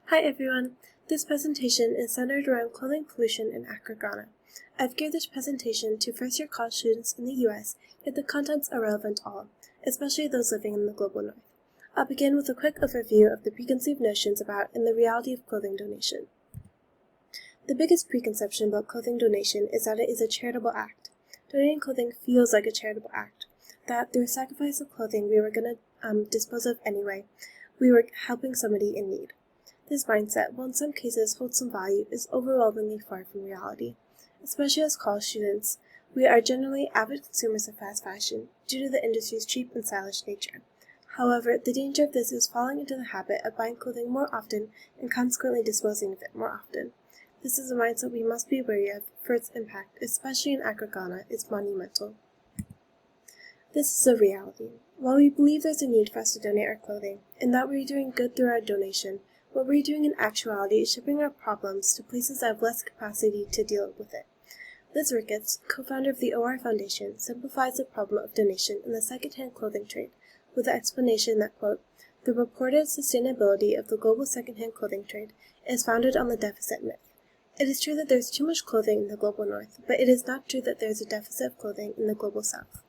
Hi everyone, this presentation is centered around clothing pollution in Accra, Ghana. I've geared this presentation to first-year college students in the US, yet the contents are relevant to all, especially those living in the global north. I'll begin with a quick overview of the preconceived notions about and the reality of clothing donation. The biggest preconception about clothing donation is that it is a charitable act. Donating clothing feels like a charitable act, that through a sacrifice of clothing we were going to dispose of anyway, we were helping somebody in need. This mindset, while in some cases holds some value, is overwhelmingly far from reality. Especially as college students, we are generally avid consumers of fast fashion due to the industry's cheap and stylish nature. However, the danger of this is falling into the habit of buying clothing more often and consequently disposing of it more often. This is a mindset we must be wary of, for its impact, especially in Accra, Ghana, is monumental. This is a reality. While we believe there's a need for us to donate our clothing, and that we're doing good through our donation, what we're doing in actuality is shipping our problems to places that have less capacity to deal with it. Liz Ricketts, co-founder of the OR Foundation, simplifies the problem of donation in the second-hand clothing trade with the explanation that, quote, the reported sustainability of the global second-hand clothing trade is founded on the deficit myth. It is true that there is too much clothing in the global north, but it is not true that there is a deficit of clothing in the global south.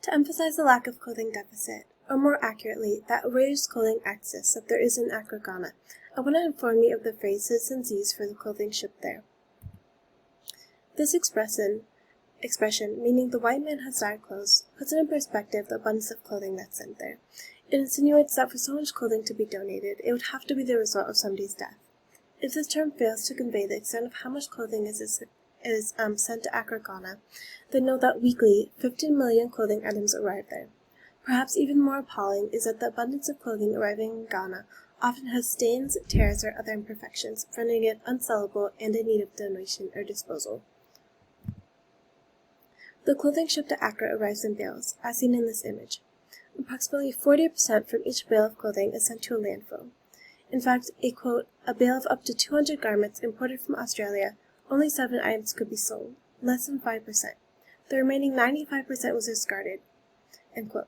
To emphasize the lack of clothing deficit, or more accurately, that outrageous clothing excess that there is in Accra, Ghana, I want to inform you of the phrase citizens use for the clothing shipped there. This expression, meaning the white man has dyed clothes, puts in perspective the abundance of clothing that's sent there. It insinuates that for so much clothing to be donated, it would have to be the result of somebody's death. If this term fails to convey the extent of how much clothing is sent to Accra, Ghana, then know that weekly, 15 million clothing items arrive there. Perhaps even more appalling is that the abundance of clothing arriving in Ghana often has stains, tears, or other imperfections, rendering it unsellable and in need of donation or disposal. The clothing shipped to Accra arrives in bales, as seen in this image. Approximately 40% from each bale of clothing is sent to a landfill. In fact, a bale of up to 200 garments imported from Australia, only 7 items could be sold, less than 5%. The remaining 95% was discarded. End quote.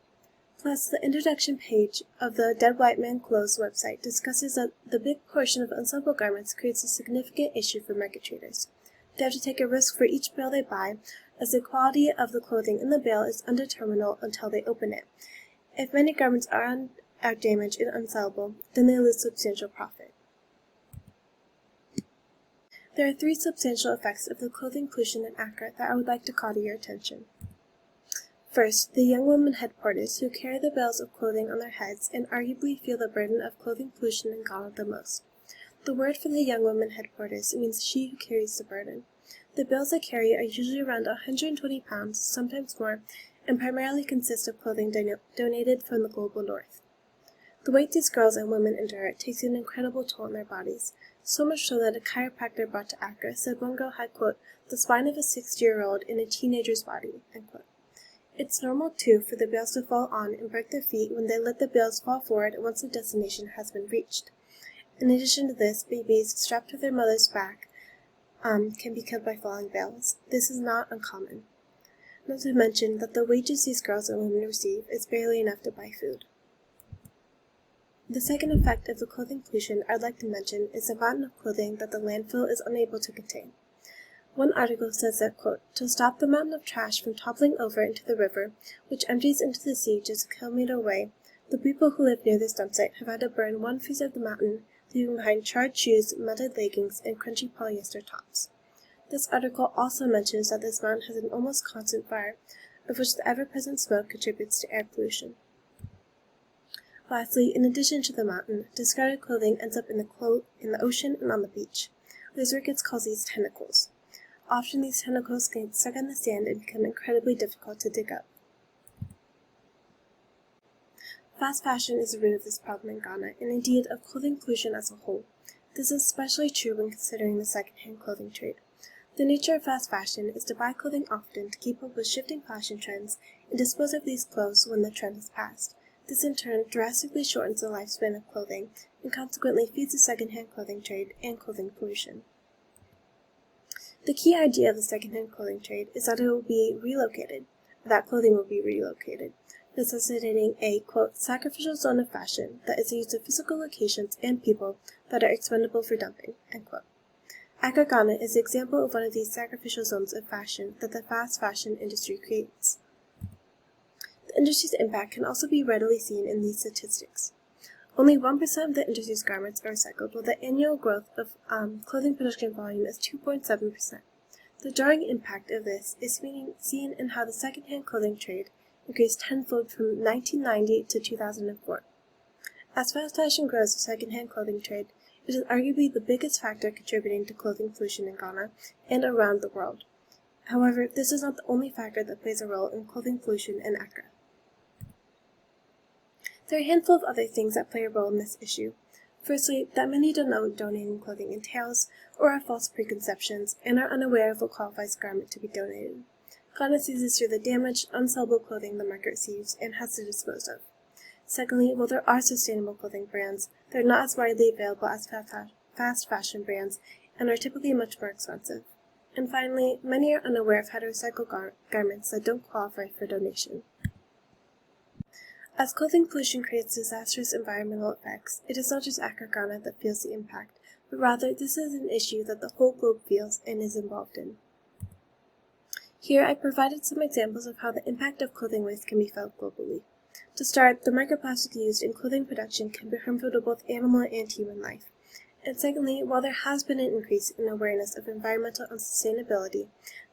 Plus, the introduction page of the Dead White Man Clothes website discusses that the big portion of unsellable garments creates a significant issue for market traders. They have to take a risk for each bale they buy, as the quality of the clothing in the bale is undeterminable until they open it. If many garments are damaged and unsellable, then they lose substantial profit. There are 3 substantial effects of the clothing pollution in Accra that I would like to call to your attention. First, the young women head porters who carry the bales of clothing on their heads and arguably feel the burden of clothing pollution in Ghana the most. The word for the young women head porters means she who carries the burden. The bales they carry are usually around 120 pounds, sometimes more, and primarily consist of clothing donated from the global north. The weight these girls and women endure takes an incredible toll on their bodies, so much so that a chiropractor brought to Accra said one girl had, quote, the spine of a 60-year-old in a teenager's body, end quote. It's normal, too, for the bales to fall on and break their feet when they let the bales fall forward once the destination has been reached. In addition to this, babies strapped to their mother's back can be killed by falling bales. This is not uncommon. Not to mention that the wages these girls and women receive is barely enough to buy food. The second effect of the clothing pollution I'd like to mention is the mountain of clothing that the landfill is unable to contain. One article says that, quote, to stop the mountain of trash from toppling over into the river, which empties into the sea just a kilometer away, the people who live near this dump site have had to burn 1/5 of the mountain, leaving behind charred shoes, melted leggings, and crunchy polyester tops. This article also mentions that this mountain has an almost constant fire, of which the ever-present smoke contributes to air pollution. Lastly, in addition to the mountain, discarded clothing ends up in the ocean and on the beach. Liz Ricketts calls these tentacles. Often these tentacles get stuck in the sand and become incredibly difficult to dig up. Fast fashion is the root of this problem in Ghana, and indeed of clothing pollution as a whole. This is especially true when considering the second-hand clothing trade. The nature of fast fashion is to buy clothing often to keep up with shifting fashion trends and dispose of these clothes when the trend has passed. This in turn drastically shortens the lifespan of clothing and consequently feeds the second-hand clothing trade and clothing pollution. The key idea of the second-hand clothing trade is that it will be relocated, that clothing will be relocated. necessitating a, quote, sacrificial zone of fashion that is the use of physical locations and people that are expendable for dumping, end quote. Accra, Ghana is an example of one of these sacrificial zones of fashion that the fast fashion industry creates. The industry's impact can also be readily seen in these statistics. Only 1% of the industry's garments are recycled, while the annual growth of clothing production volume is 2.7%. The jarring impact of this is seen in how the second-hand clothing trade increased tenfold from 1990 to 2004. As fast fashion grows the second-hand clothing trade, it is arguably the biggest factor contributing to clothing pollution in Ghana and around the world. However, this is not the only factor that plays a role in clothing pollution in Accra. There are a handful of other things that play a role in this issue. Firstly, that many don't know what donating clothing entails, or have false preconceptions, and are unaware of what qualifies a garment to be donated. Ghana sees this through the damaged, unsellable clothing the market receives and has to dispose of. Secondly, while there are sustainable clothing brands, they're not as widely available as fast fashion brands and are typically much more expensive. And finally, many are unaware of how to recycle garments that don't qualify for donation. As clothing pollution creates disastrous environmental effects, it is not just Accra, Ghana that feels the impact, but rather this is an issue that the whole globe feels and is involved in. Here I provided some examples of how the impact of clothing waste can be felt globally. To start, the microplastics used in clothing production can be harmful to both animal and human life. And secondly, while there has been an increase in awareness of environmental unsustainability,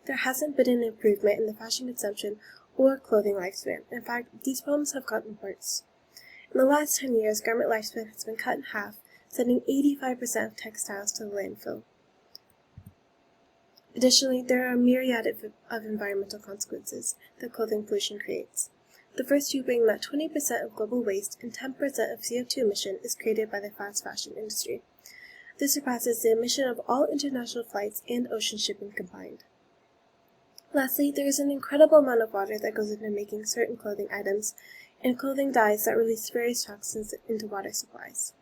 there hasn't been an improvement in the fashion consumption or clothing lifespan. In fact, these problems have gotten worse. In the last 10 years, garment lifespan has been cut in half, sending 85% of textiles to the landfill. Additionally, there are a myriad of environmental consequences that clothing pollution creates. The first two being that 20% of global waste and 10% of CO2 emission is created by the fast fashion industry. This surpasses the emission of all international flights and ocean shipping combined. Lastly, there is an incredible amount of water that goes into making certain clothing items, and clothing dyes that release various toxins into water supplies.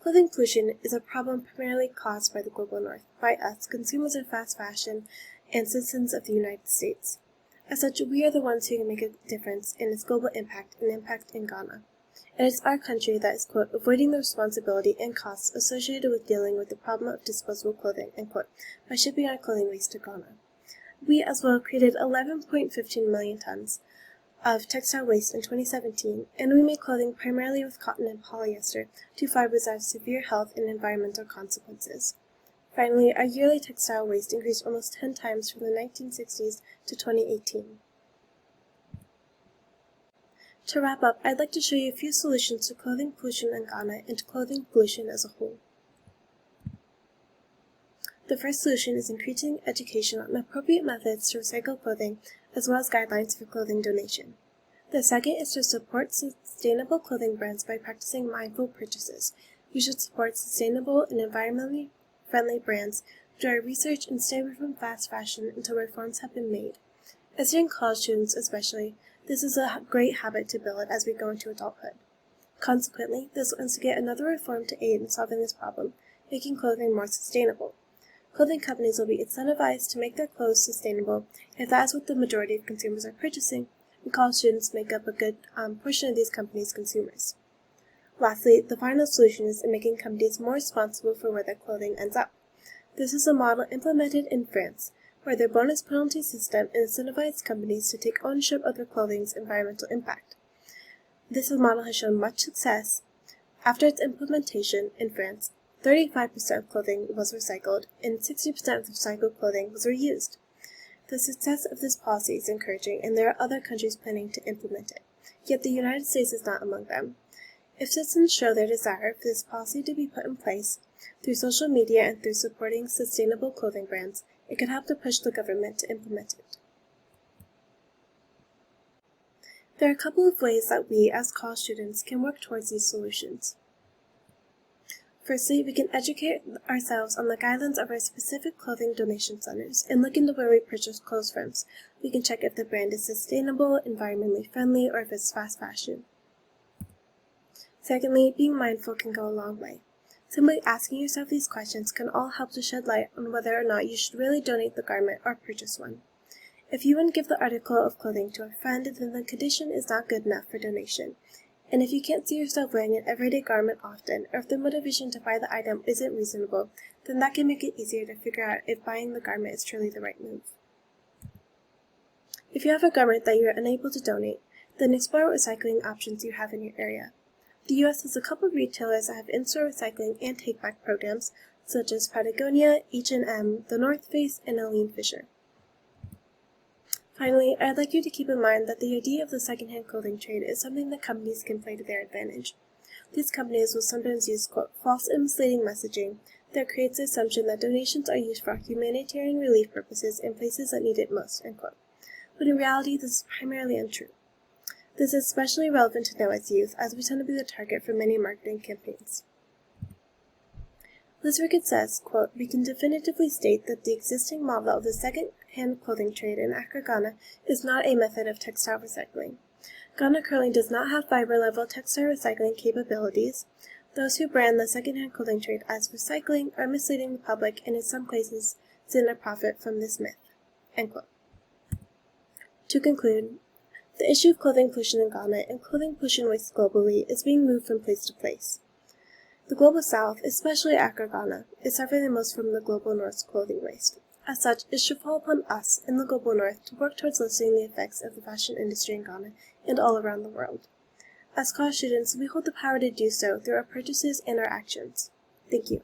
Clothing pollution is a problem primarily caused by the global north, by us, consumers of fast fashion, and citizens of the United States. As such, we are the ones who can make a difference in its global impact and impact in Ghana. And it's our country that is, quote, avoiding the responsibility and costs associated with dealing with the problem of disposable clothing, end quote, by shipping our clothing waste to Ghana. We, as well, created 11.15 million tons of textile waste in 2017, and we make clothing primarily with cotton and polyester, two fibers that have severe health and environmental consequences. Finally, our yearly textile waste increased almost 10 times from the 1960s to 2018. To wrap up, I'd like to show you a few solutions to clothing pollution in Ghana and to clothing pollution as a whole. The first solution is increasing education on appropriate methods to recycle clothing, as well as guidelines for clothing donation. The second is to support sustainable clothing brands by practicing mindful purchases. We should support sustainable and environmentally friendly brands, do our research, and stay away from fast fashion until reforms have been made. As young college students especially, this is a great habit to build as we go into adulthood. Consequently, this will instigate another reform to aid in solving this problem, making clothing more sustainable. Clothing companies will be incentivized to make their clothes sustainable if that is what the majority of consumers are purchasing, and college students make up a good portion of these companies' consumers. Lastly, the final solution is in making companies more responsible for where their clothing ends up. This is a model implemented in France, where their bonus penalty system incentivizes companies to take ownership of their clothing's environmental impact. This model has shown much success. After its implementation in France, 35% of clothing was recycled, and 60% of the recycled clothing was reused. The success of this policy is encouraging, and there are other countries planning to implement it, yet the United States is not among them. If citizens show their desire for this policy to be put in place, through social media and through supporting sustainable clothing brands, it could help to push the government to implement it. There are a couple of ways that we, as college students, can work towards these solutions. Firstly, we can educate ourselves on the guidelines of our specific clothing donation centers and look into where we purchase clothes from. We can check if the brand is sustainable, environmentally friendly, or if it's fast fashion. Secondly, being mindful can go a long way. Simply asking yourself these questions can all help to shed light on whether or not you should really donate the garment or purchase one. If you wouldn't give the article of clothing to a friend, then the condition is not good enough for donation. And if you can't see yourself wearing an everyday garment often, or if the motivation to buy the item isn't reasonable, then that can make it easier to figure out if buying the garment is truly the right move. If you have a garment that you are unable to donate, then explore what recycling options you have in your area. The U.S. has a couple of retailers that have in-store recycling and take-back programs, such as Patagonia, H&M, The North Face, and Aline Fisher. Finally, I'd like you to keep in mind that the idea of the secondhand clothing trade is something that companies can play to their advantage. These companies will sometimes use, quote, false and misleading messaging that creates the assumption that donations are used for humanitarian relief purposes in places that need it most, end quote. But in reality, this is primarily untrue. This is especially relevant to know as youth, as we tend to be the target for many marketing campaigns. Liz Ricketts says, quote, we can definitively state that the existing model of the second-hand clothing trade in Accra, Ghana is not a method of textile recycling. Ghana currently does not have fiber-level textile recycling capabilities. Those who brand the second-hand clothing trade as recycling are misleading the public and in some cases sin a profit from this myth, end quote. To conclude, the issue of clothing pollution in Ghana and clothing pollution waste globally is being moved from place to place. The Global South, especially Accra, Ghana, is suffering the most from the Global North's clothing waste. As such, it should fall upon us in the Global North to work towards lessening the effects of the fashion industry in Ghana and all around the world. As college students, we hold the power to do so through our purchases and our actions. Thank you.